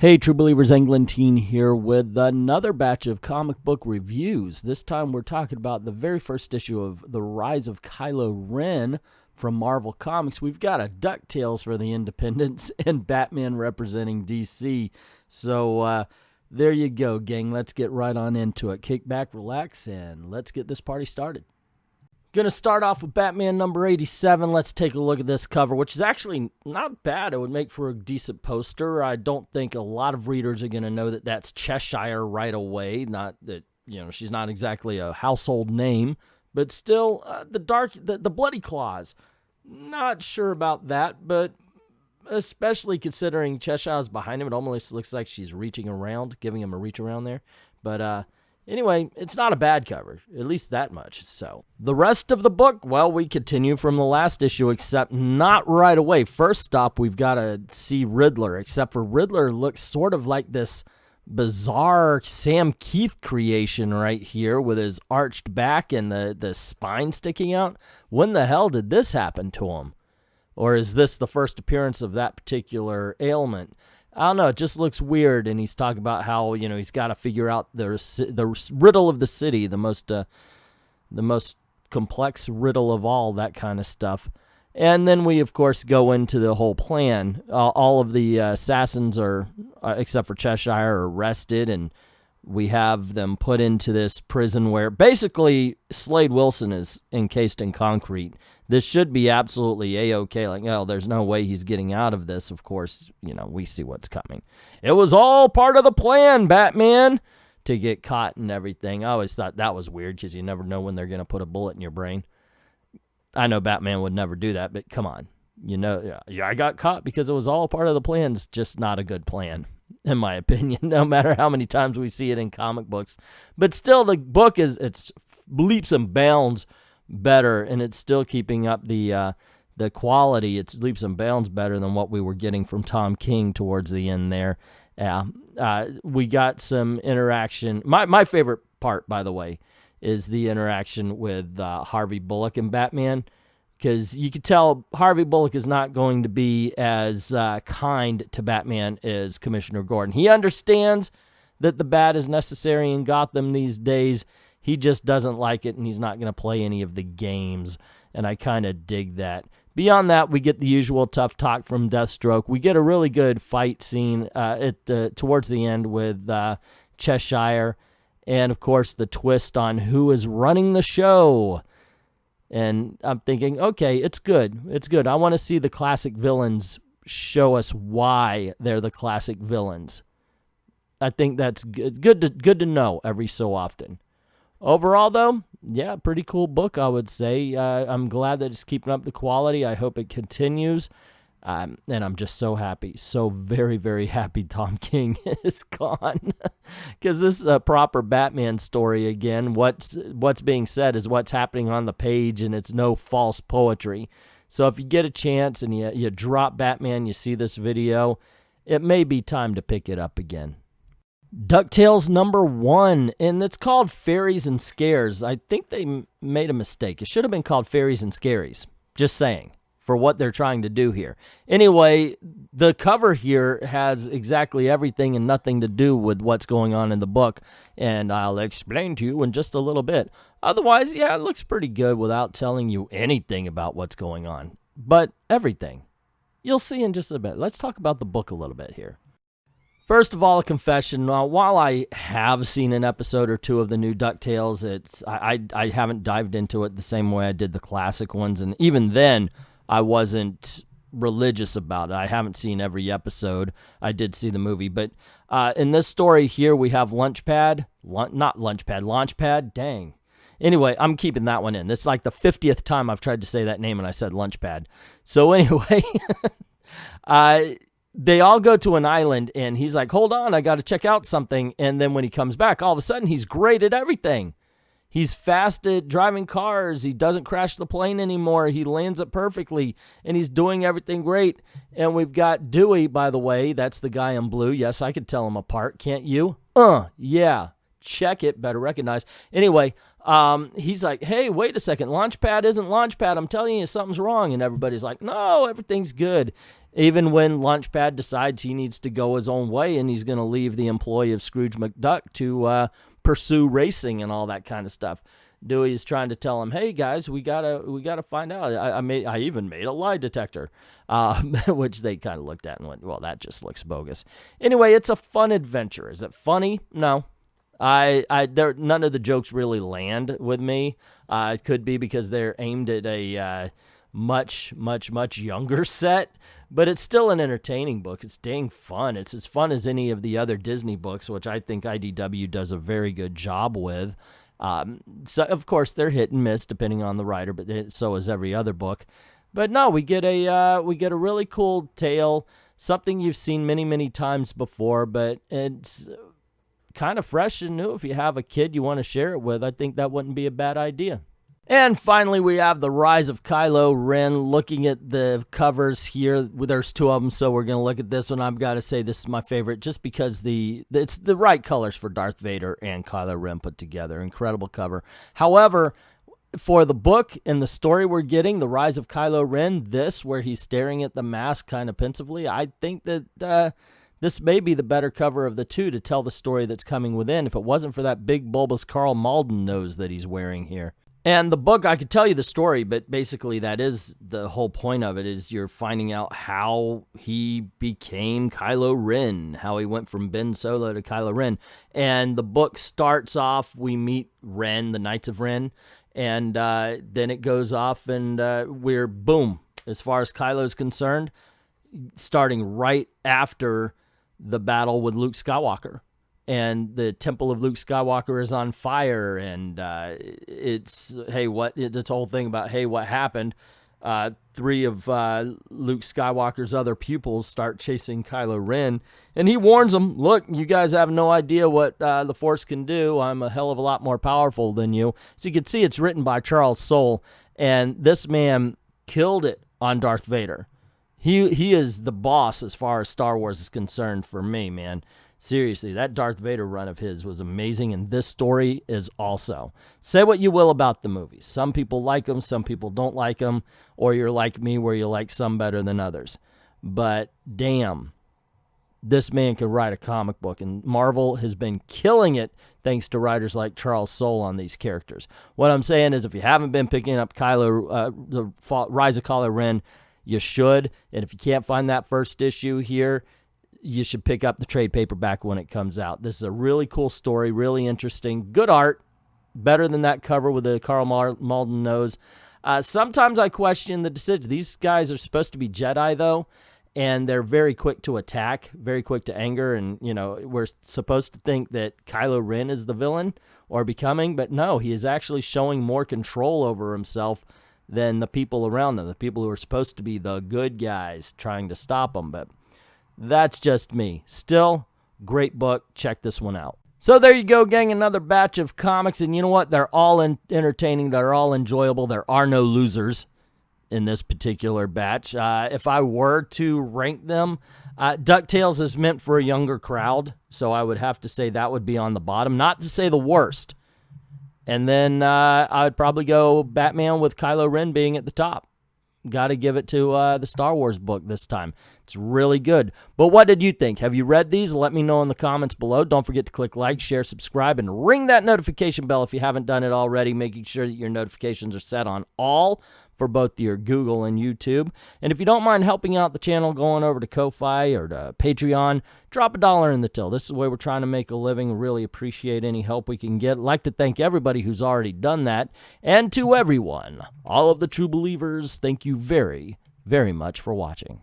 Hey, True Believers, Englentine here with another batch of comic book reviews. This time we're talking about the very first issue of The Rise of Kylo Ren from Marvel Comics. We've got a DuckTales for the Independents and Batman representing DC. So there you go, gang. Let's get right on into it. Kick back, relax, and let's get this party started. Going to start off with Batman number 87. Let's take a look at this cover, which is actually not bad. It would make for a decent poster. I don't think a lot of readers are going to know that that's Cheshire right away. Not that, she's not exactly a household name, but still, the Bloody Claws. Not sure about that, but especially considering Cheshire's behind him, it almost looks like she's reaching around, giving him a reach around there. But, anyway, it's not a bad cover, at least that much. So the rest of the book, well, we continue from the last issue, except not right away. First stop, we've got to see Riddler, except for Riddler looks sort of like this bizarre Sam Keith creation right here with his arched back and the spine sticking out. When the hell did this happen to him? Or is this the first appearance of that particular ailment? I don't know, it just looks weird, and he's talking about how, he's got to figure out the riddle of the city, the most complex riddle of all, that kind of stuff. And then we, of course, go into the whole plan. All of the assassins are, except for Cheshire, are arrested, and we have them put into this prison where basically Slade Wilson is encased in concrete. This should be absolutely A-okay. Like, there's no way he's getting out of this. Of course, we see what's coming. It was all part of the plan, Batman, to get caught and everything. I always thought that was weird because you never know when they're going to put a bullet in your brain. I know Batman would never do that, but come on. I got caught because it was all part of the plan. It's just not a good plan, in my opinion, no matter how many times we see it in comic books. But still, the book it's leaps and bounds better, and it's still keeping up the quality. It's leaps and bounds better than what we were getting from Tom King towards the end there. We got some interaction. My favorite part, by the way, is the interaction with Harvey Bullock and Batman, because you could tell Harvey Bullock is not going to be as kind to Batman as Commissioner Gordon. He understands that the bat is necessary in Gotham these days. He just doesn't like it, and he's not going to play any of the games, and I kind of dig that. Beyond that, we get the usual tough talk from Deathstroke. We get a really good fight scene towards the end with Cheshire, and, of course, the twist on who is running the show. And I'm thinking, okay, it's good. It's good. I want to see the classic villains show us why they're the classic villains. I think that's good to know every so often. Overall, though, yeah, pretty cool book, I would say. I'm glad that it's keeping up the quality. I hope it continues. And I'm just so happy, so very, very happy Tom King is gone. Because this is a proper Batman story again. What's being said is what's happening on the page, and it's no false poetry. So if you get a chance and you drop Batman, you see this video, it may be time to pick it up again. DuckTales number 1, and it's called Fairies and Scares. I think they made a mistake. It should have been called Fairies and Scaries. Just saying, for what they're trying to do here. Anyway, the cover here has exactly everything and nothing to do with what's going on in the book, and I'll explain to you in just a little bit. Otherwise, yeah, it looks pretty good without telling you anything about what's going on. But everything. You'll see in just a bit. Let's talk about the book a little bit here. First of all, a confession. While I have seen an episode or two of the new DuckTales, I haven't dived into it the same way I did the classic ones, and even then, I wasn't religious about it. I haven't seen every episode. I did see the movie, but in this story here, we have Launchpad. Dang. Anyway, I'm keeping that one in. It's like the 50th time I've tried to say that name, and I said Launchpad. So anyway, they all go to an island, and he's like, hold on, I got to check out something. And then when he comes back, all of a sudden, he's great at everything. He's fast at driving cars. He doesn't crash the plane anymore. He lands it perfectly, and he's doing everything great. And we've got Dewey, by the way. That's the guy in blue. Yes, I could tell him apart. Can't you? Yeah. Check it. Better recognize. Anyway, he's like, hey, wait a second. Launchpad isn't Launchpad. I'm telling you, something's wrong. And everybody's like, no, everything's good. Even when Launchpad decides he needs to go his own way and he's going to leave the employee of Scrooge McDuck to pursue racing and all that kind of stuff. Dewey is trying to tell him, "Hey guys, we gotta find out. I even made a lie detector," which they kind of looked at and went, "Well, that just looks bogus." Anyway, it's a fun adventure. Is it funny? No. None of the jokes really land with me. It could be because they're aimed at a much younger set, but it's still an entertaining book. It's dang fun. It's as fun as any of the other Disney books, which I think IDW does a very good job with. So of course they're hit and miss depending on the writer, but so is every other book. But no, we get a really cool tale, something you've seen many times before, but it's kind of fresh and new. If you have a kid you want to share it with, I think that wouldn't be a bad idea. And finally, we have The Rise of Kylo Ren. Looking at the covers here, there's two of them, so we're going to look at this one. I've got to say this is my favorite just because it's the right colors for Darth Vader and Kylo Ren put together. Incredible cover. However, for the book and the story we're getting, The Rise of Kylo Ren, where he's staring at the mask kind of pensively, I think that this may be the better cover of the two to tell the story that's coming within if it wasn't for that big bulbous Karl Malden nose that he's wearing here. And the book, I could tell you the story, but basically that is the whole point of it, is you're finding out how he became Kylo Ren, how he went from Ben Solo to Kylo Ren. And the book starts off, we meet Ren, the Knights of Ren, and then it goes off and we're, boom, as far as Kylo's concerned, starting right after the battle with Luke Skywalker. And the temple of Luke Skywalker is on fire, and it's, hey, this whole thing about, hey, what happened? Three of Luke Skywalker's other pupils start chasing Kylo Ren, and he warns them, look, you guys have no idea what the Force can do. I'm a hell of a lot more powerful than you. So you can see it's written by Charles Soule, and this man killed it on Darth Vader. He is the boss as far as Star Wars is concerned for me, man. Seriously, that Darth Vader run of his was amazing, and this story is also. Say what you will about the movies. Some people like them, some people don't like them, or you're like me where you like some better than others. But damn, this man can write a comic book, and Marvel has been killing it thanks to writers like Charles Soule on these characters. What I'm saying is if you haven't been picking up the Rise of Kylo Ren, you should, and if you can't find that first issue here, you should pick up the trade paperback when it comes out. This is a really cool story, really interesting, good art, better than that cover with the Karl Malden nose. Sometimes I question the decision. These guys are supposed to be Jedi, though, and they're very quick to attack, very quick to anger, and, you know, we're supposed to think that Kylo Ren is the villain or becoming, but no, he is actually showing more control over himself than the people around him, the people who are supposed to be the good guys trying to stop him, but that's just me. Still, great book. Check this one out. So there you go, gang. Another batch of comics. And you know what? They're all entertaining. They're all enjoyable. There are no losers in this particular batch. If I were to rank them, DuckTales is meant for a younger crowd. So I would have to say that would be on the bottom. Not to say the worst. And then I would probably go Batman with Kylo Ren being at the top. Got to give it to the Star Wars book this time. It's really good. But what did you think? Have you read these? Let me know in the comments below. Don't forget to click like, share, subscribe, and ring that notification bell if you haven't done it already, making sure that your notifications are set on all for both your Google and YouTube. And if you don't mind helping out the channel, going over to Ko-Fi or to Patreon, drop $1 in the till. This is the way we're trying to make a living. Really appreciate any help we can get. I'd like to thank everybody who's already done that. And to everyone, all of the true believers, thank you very, very much for watching.